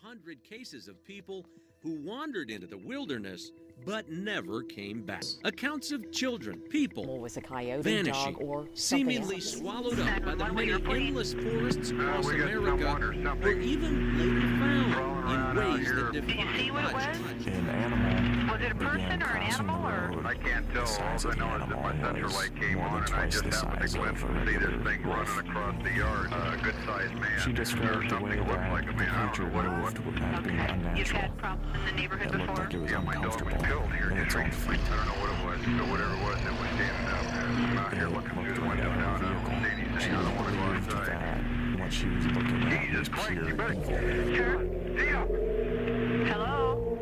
100 cases of people who wandered into the wilderness but never came back. Accounts of children, people was a coyote, vanishing, dog, or seemingly else. swallowed up by the many endless forests across America, or even later found in ways that defy logic. An animal. Was it a person or an animal or? I can't tell. All I know is that my central light came on and I just happened to glimpse and see this thing running across the yard. A good-sized man. She described the way that like a man. the creature moved would not be unnatural. You've had problems in the neighborhood It looked before? like it was Yeah, my dog was uncomfortable killed here in just its own recently. feet. I don't know what it was, but whatever it was, it was standing out there. I'm out here looking through the window now and I don't see anything. She I don't want to go believed outside. that what she was looking at Jesus was Christ, pure you better. evil. Sure. See ya. Hello?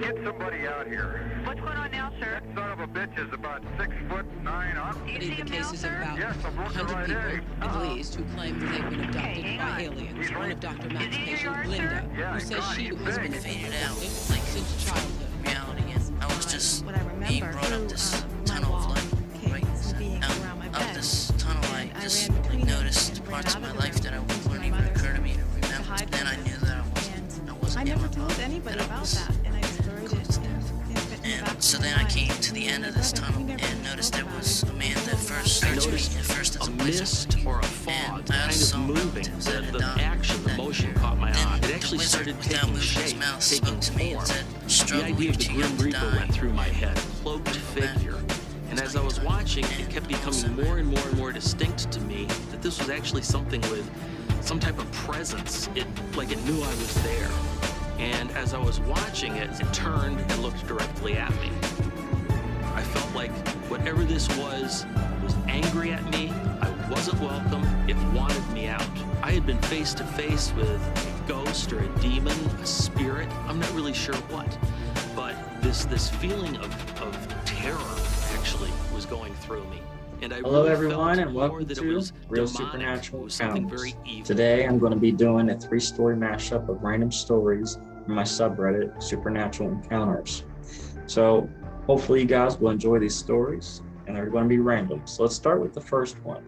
Get somebody out here. What's going on now, sir? That son of a bitch is about 6'9" up. Do you Many see of the him now, cases sir? about Yes, I'm looking 100 right people, at him. at least, who claim that they've been abducted hang by on. aliens. He's One right. of Dr. Is Matt's he in your patients, yard, Linda, sir? Yeah, who he's says gone. she He's has been big. Faded out. abducted since childhood. Reality is, I was just what I remember being brought up this tunnel of light, right? being Out around my of bed. this tunnel, I And I just ran between them noticed and ran parts out of my of the life room that to wouldn't my even mother's occur to me to to remember. hide Then I from knew that I And wasn't I being never my told mom, anybody that I about was that, and I just buried close to it death. in And so then I came to the end of this tunnel and noticed there was a man that first searched me at first as A a place mist or a fog and I kind also of saw moving. relatives that had The died action, the that motion year. caught my Then eye. It the actually wizard, started without taking moving his shape, mouth, taking spoke to me and form. said, The "Struggle, idea you're of the too Grim young to Reaper die." went through my head, cloaked figure. And as I was watching, it kept becoming more and more and more distinct to me that this was actually something with some type of presence. Like it knew I was there. And as I was watching it, it turned and looked directly at me. I felt like whatever this was angry at me. I wasn't welcome. It wanted me out. I had been face to face with a ghost or a demon, a spirit. I'm not really sure what. But this feeling of terror actually was going through me. And I Hello really everyone, felt and more welcome that it to was Real demonic. Supernatural It was something Encounters. very evil. Today I'm going to be doing a 3-story mashup of random stories from my subreddit, Supernatural Encounters. So hopefully you guys will enjoy these stories, and they're going to be random. So let's start with the first one.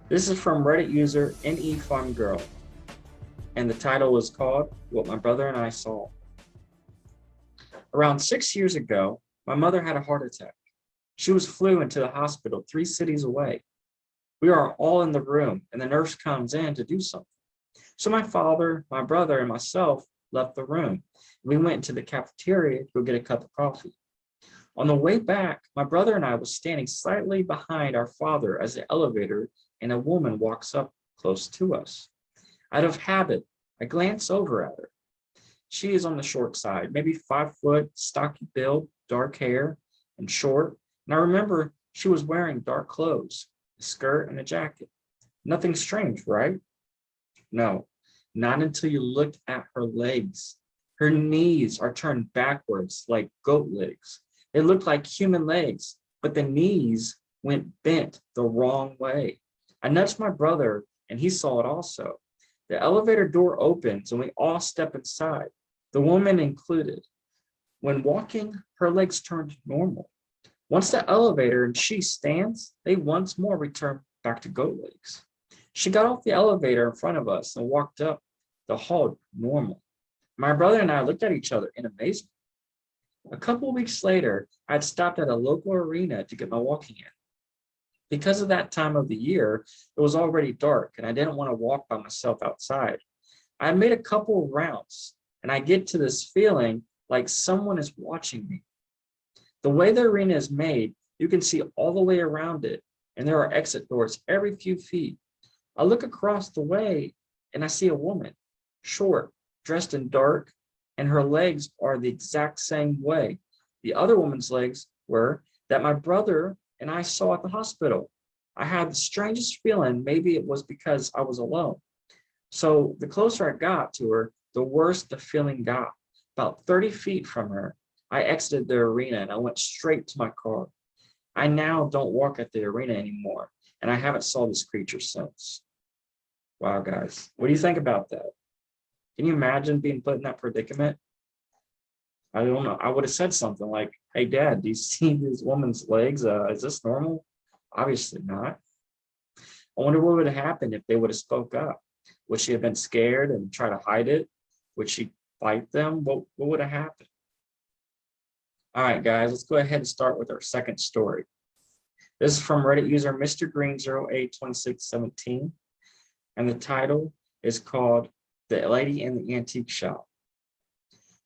This is from Reddit user NEFunGirl, and the title is called What My Brother and I Saw. Around 6 years ago, my mother had a heart attack. She was flew into the hospital 3 cities away. We are all in the room, and the nurse comes in to do something. So my father, my brother, and myself left the room. We went to the cafeteria to go get a cup of coffee. On the way back, my brother and I was standing slightly behind our father as the elevator and a woman walks up close to us. Out of habit, I glance over at her. She is on the short side, maybe 5 foot, stocky build, dark hair, and short. And I remember she was wearing dark clothes, a skirt and a jacket. Nothing strange, right? No, not until you looked at her legs. Her knees are turned backwards like goat legs. They looked like human legs, but the knees went bent the wrong way. I nudged my brother, and he saw it also. The elevator door opens, and we all step inside, the woman included. When walking, her legs turned normal. Once the elevator and she stands, they once more return back to goat legs. She got off the elevator in front of us and walked up the hall normal. My brother and I looked at each other in amazement. A couple of weeks later, I had stopped at a local arena to get my walking in. Because of that time of the year, it was already dark and I didn't want to walk by myself outside. I made a couple of rounds and I get to this feeling like someone is watching me. The way the arena is made, you can see all the way around it, and there are exit doors every few feet. I look across the way and I see a woman, short, dressed in dark, and her legs are the exact same way the other woman's legs were that my brother and I saw at the hospital. I had the strangest feeling, maybe it was because I was alone. So the closer I got to her, the worse the feeling got. About 30 feet from her, I exited the arena and I went straight to my car. I now don't walk at the arena anymore, and I haven't saw this creature since. Wow, guys, what do you think about that? Can you imagine being put in that predicament? I don't know. I would have said something like, "Hey, Dad, do you see this woman's legs? Is this normal?" Obviously not. I wonder what would have happened if they would have spoke up. Would she have been scared and try to hide it? Would she fight them? What would have happened? All right, guys, let's go ahead and start with our second story. This is from Reddit user Mr. Green 082617, and the title is called The Lady in the Antique Shop.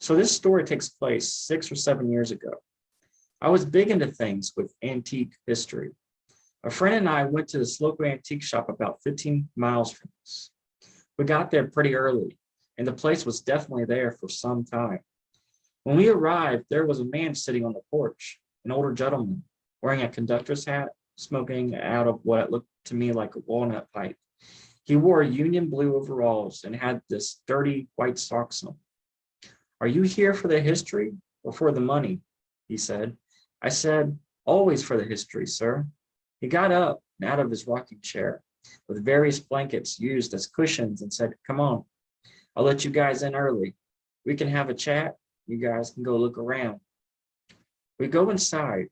So this story takes place 6 or 7 years ago. I was big into things with antique history. A friend and I went to this local antique shop about 15 miles from us. We got there pretty early, and the place was definitely there for some time. When we arrived, there was a man sitting on the porch, an older gentleman, wearing a conductor's hat, smoking out of what looked to me like a walnut pipe. He wore Union blue overalls and had this dirty white socks on. "Are you here for the history or for the money?" he said. I said, "Always for the history, sir." He got up and out of his rocking chair with various blankets used as cushions and said, "Come on, I'll let you guys in early. We can have a chat. You guys can go look around." We go inside.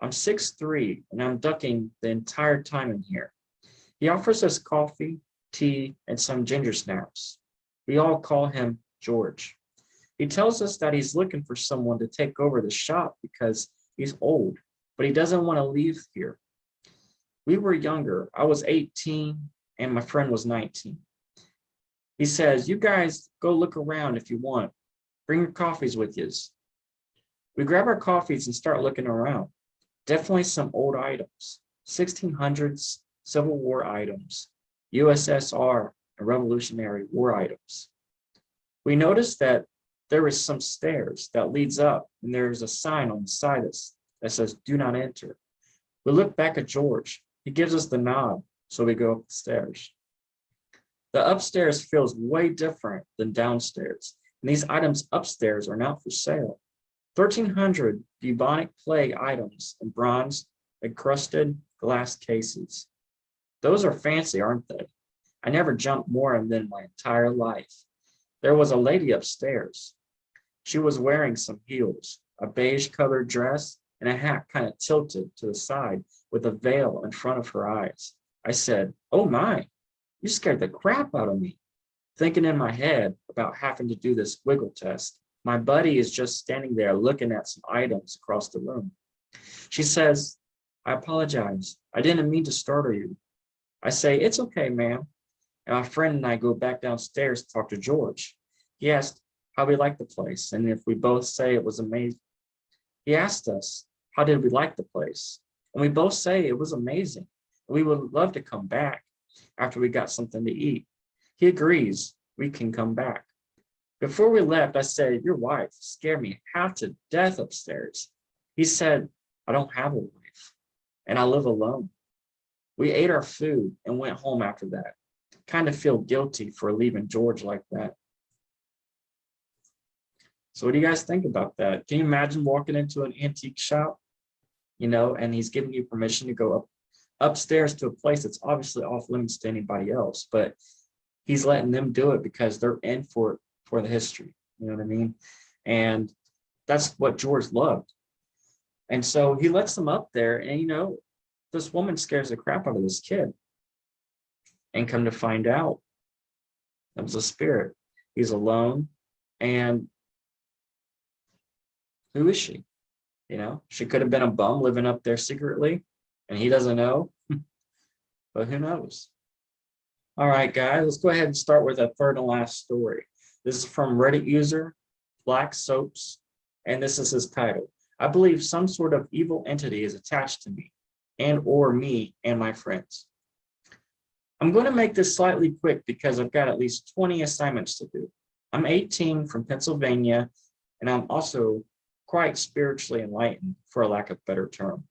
I'm 6'3" and I'm ducking the entire time in here. He offers us coffee, tea, and some ginger snaps. We all call him George. He tells us that he's looking for someone to take over the shop because he's old, but he doesn't want to leave here. We were younger. I was 18 and my friend was 19. He says, "You guys go look around if you want. Bring your coffees with you." We grab our coffees and start looking around. Definitely some old items, 1600s Civil War items, USSR and Revolutionary War items. We noticed that there is some stairs that leads up and there's a sign on the side that says "Do not enter." We look back at George. He gives us the nod, so we go up the stairs. The upstairs feels way different than downstairs, and these items upstairs are not for sale. 1,300 bubonic plague items in bronze encrusted glass cases. Those are fancy, aren't they? I never jumped more than in my entire life. There was a lady upstairs. She was wearing some heels, a beige colored dress, and a hat kind of tilted to the side with a veil in front of her eyes. I said, "Oh my, you scared the crap out of me." Thinking in my head about having to do this wiggle test. My buddy is just standing there looking at some items across the room. She says, "I apologize. I didn't mean to startle you." I say, "It's okay, ma'am." And my friend and I go back downstairs to talk to George. He asked how we liked the place and if we both say it was amazing. He asked us, how did we like the place? And we both say it was amazing. We would love to come back after we got something to eat. He agrees we can come back. Before we left, I said, "Your wife scared me half to death upstairs." He said, "I don't have a wife and I live alone." We ate our food and went home after that. Kind of feel guilty for leaving George like that. So what do you guys think about that? Can you imagine walking into an antique shop, and he's giving you permission to go upstairs to a place that's obviously off limits to anybody else, but he's letting them do it because they're in for the history. You know what I mean? And that's what George loved. And so he lets them up there, and this woman scares the crap out of this kid. And come to find out, it was a spirit. He's alone, and who is she? She could have been a bum living up there secretly, and he doesn't know, but who knows? All right, guys, let's go ahead and start with a third and last story. This is from Reddit user Black Soaps, and this is his title. I believe some sort of evil entity is attached to me or me and my friends. I'm going to make this slightly quick because I've got at least 20 assignments to do. I'm 18 from Pennsylvania, and I'm also quite spiritually enlightened, for a lack of a better term.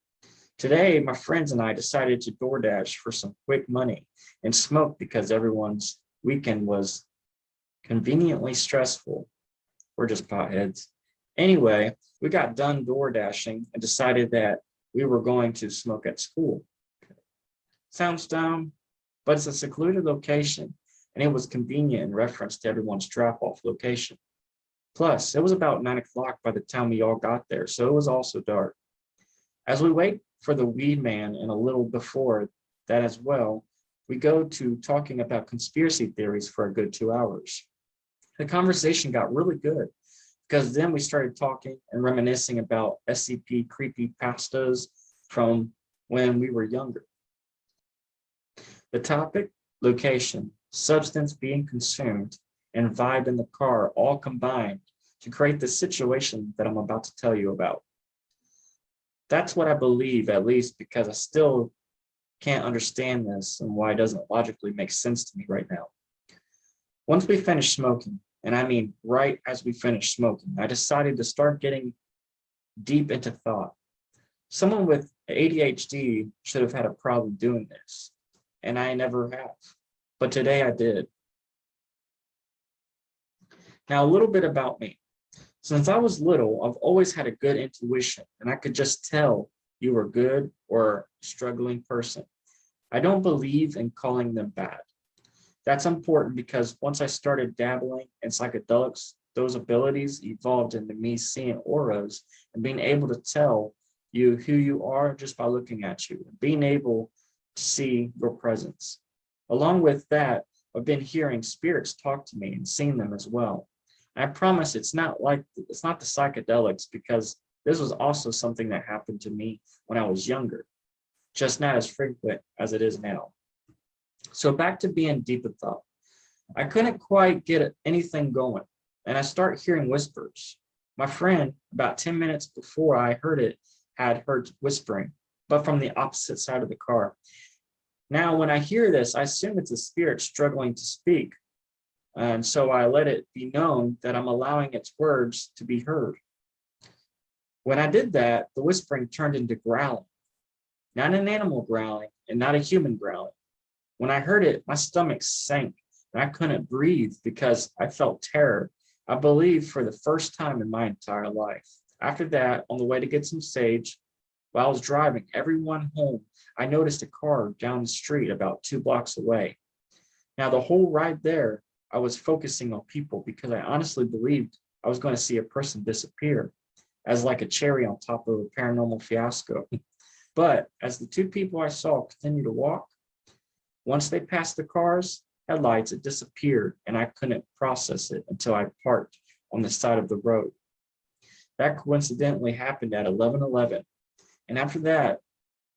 Today, my friends and I decided to DoorDash for some quick money and smoke because everyone's weekend was conveniently stressful. We're just potheads. Anyway, we got done DoorDashing and decided that we were going to smoke at school. Sounds dumb, but it's a secluded location, and it was convenient in reference to everyone's drop-off location. Plus, it was about 9 o'clock by the time we all got there, so it was also dark. As we wait for the weed man and a little before that as well, we go to talking about conspiracy theories for a good 2 hours. The conversation got really good because then we started talking and reminiscing about SCP creepy pastas from when we were younger. The topic, location, substance being consumed, and vibe in the car all combined to create the situation that I'm about to tell you about. That's what I believe, at least because I still can't understand this and why it doesn't logically make sense to me right now. Once we finished smoking, and I mean right as we finished smoking, I decided to start getting deep into thought. Someone with ADHD should have had a problem doing this, and I never have, but today I did. Now, a little bit about me. Since I was little, I've always had a good intuition, and I could just tell you were good or a struggling person. I don't believe in calling them bad. That's important because once I started dabbling in psychedelics, those abilities evolved into me seeing auras and being able to tell you who you are just by looking at you, and being able to see your presence. Along with that, I've been hearing spirits talk to me and seeing them as well. I promise it's not the psychedelics, because this was also something that happened to me when I was younger, just not as frequent as it is now. So back to being deep in thought. I couldn't quite get anything going, and I start hearing whispers. My friend, about 10 minutes before I heard it, had heard whispering, but from the opposite side of the car. Now, when I hear this, I assume it's a spirit struggling to speak. And so I let it be known that I'm allowing its words to be heard. When I did that, the whispering turned into growling, not an animal growling and not a human growling. When I heard it, my stomach sank and I couldn't breathe because I felt terror, I believe, for the first time in my entire life. After that, on the way to get some sage, while I was driving everyone home, I noticed a car down the street about 2 blocks away. Now, the whole ride there, I was focusing on people because I honestly believed I was going to see a person disappear as like a cherry on top of a paranormal fiasco. But as the 2 people I saw continued to walk, once they passed the car's headlights, it disappeared, and I couldn't process it until I parked on the side of the road. That coincidentally happened at 11:11. And after that,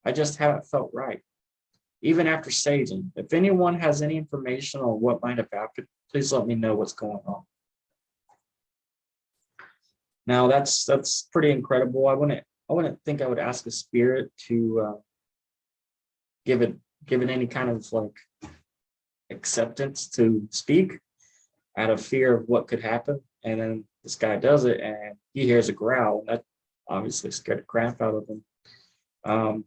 I just haven't felt right. Even after saging, if anyone has any information on what might have happened, please let me know what's going on. Now that's pretty incredible. I wouldn't think I would ask a spirit to give it any kind of like acceptance to speak out of fear of what could happen. And then this guy does it and he hears a growl, and that obviously scared the crap out of him. I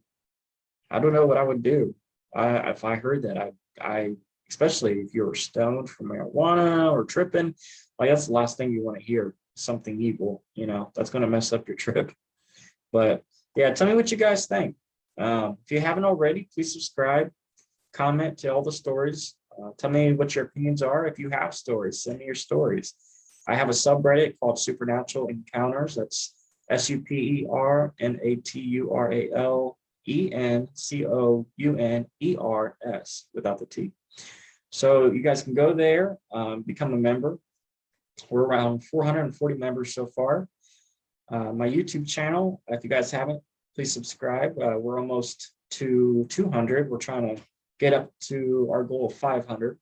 don't know what I would do. If I heard that, I especially if you were stoned from marijuana or tripping, like that's the last thing you want to hear, something evil, that's going to mess up your trip. But yeah, tell me what you guys think. If you haven't already, please subscribe, comment to all the stories. Tell me what your opinions are. If you have stories, send me your stories. I have a subreddit called Supernatural Encounters. That's SUPERNATURALENCOUNERS without the T. So you guys can go there, become a member. We're around 440 members so far. My YouTube channel, if you guys haven't, please subscribe. We're almost to 200. We're trying to get up to our goal of 500.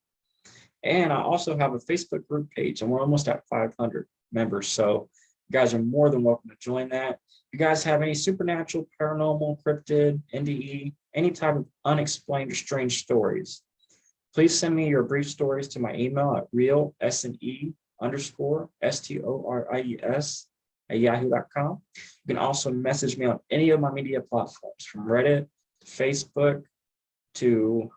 And I also have a Facebook group page, and we're almost at 500 members. So you guys are more than welcome to join that. If you guys have any supernatural, paranormal, cryptid, NDE, any type of unexplained or strange stories, please send me your brief stories to my email at realsne_stories@yahoo.com. You can also message me on any of my media platforms, from Reddit to Facebook to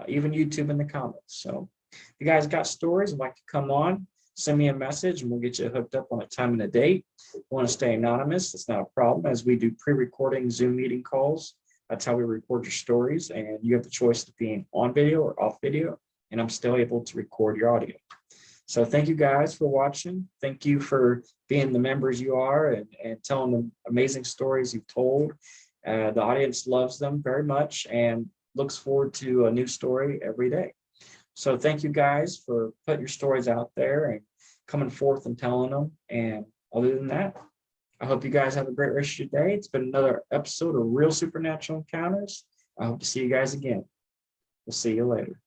even YouTube in the comments. So if you guys got stories and like to come on, send me a message and we'll get you hooked up on a time and a date. If you want to stay anonymous, it's not a problem, as we do pre-recording Zoom meeting calls. That's how we record your stories, and you have the choice of being on video or off video, and I'm still able to record your audio. So thank you guys for watching. Thank you for being the members you are and telling the amazing stories you've told. The audience loves them very much, and looks forward to a new story every day. So thank you guys for putting your stories out there and coming forth and telling them. And other than that, I hope you guys have a great rest of your day. It's been another episode of Real Supernatural Encounters. I hope to see you guys again. We'll see you later.